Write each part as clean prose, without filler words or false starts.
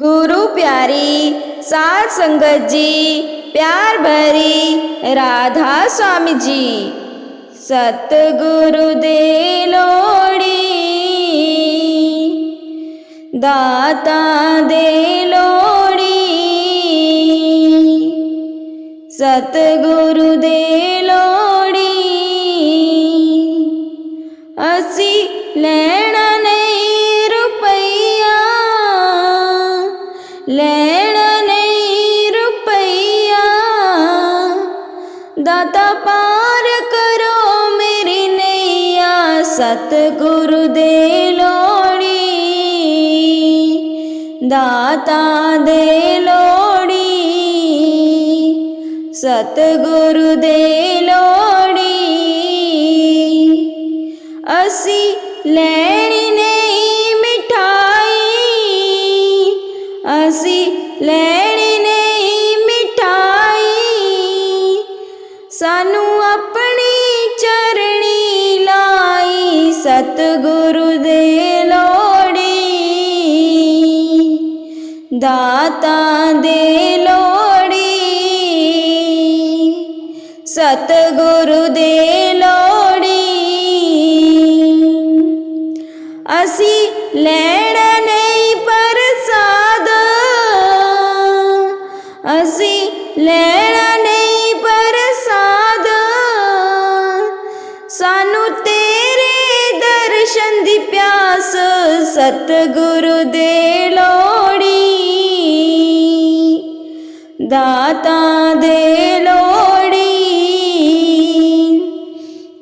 गुरु प्यारी साध संगत जी, प्यार भरी राधा स्वामी जी। सतगुरु दे लोड़ी, दाता दे लोड़ी। सतगुरु दे लोड़ी, असी लेना नहीं रुपया, लेना नहीं रुपया। दाता पार करो मेरी नैया, सतगुरु दे लोड़ी, दाता दे लोड़ी। सतगुरु दे लोड़ी, असी लेनी नहीं मिठाई, असी लेनी नहीं मिठाई। सानू अपनी चरणी लाई, सतगुरु दे लोड़ी, दाता दे लोड़ी। सतगुरु दे लोड़ी, असी लेना नहीं प्रसाद, असी लेना नहीं प्रसाद। सानू तेरे दर्शन दी प्यास, सतगुरु दे लोड़ी, दाता दे लोड़ी।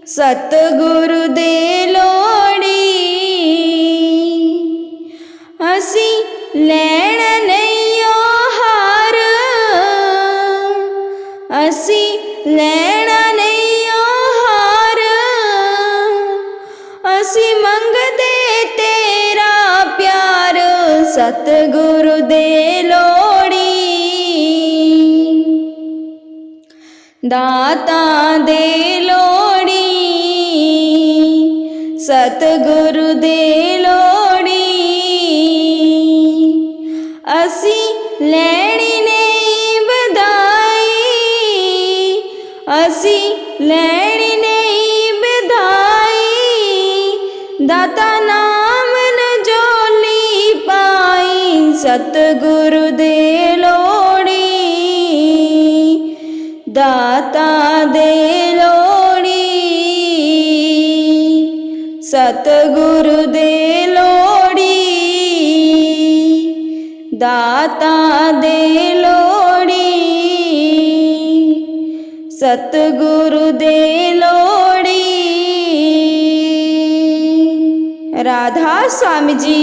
सतगुरु दे लोड़ी, असी लेना नहीं ओ हार, असी लेना नहीं ओ हार। असी मंगदे तेरा प्यार, सतगुरु दे लोड़ी, दाता दे लोड़ी। सतगुरु दे लोड़ी, असी लेनी नहीं बधाई, असी लेनी नहीं बधाई। दाता नाम न जोली पाई, सतगुरु दे लोड़ी, दाता दे लोड़ी। सतगुरु दे लोड़ी, दाता दे लोड़ी। सतगुरु दे लोड़ी। राधा स्वामी जी।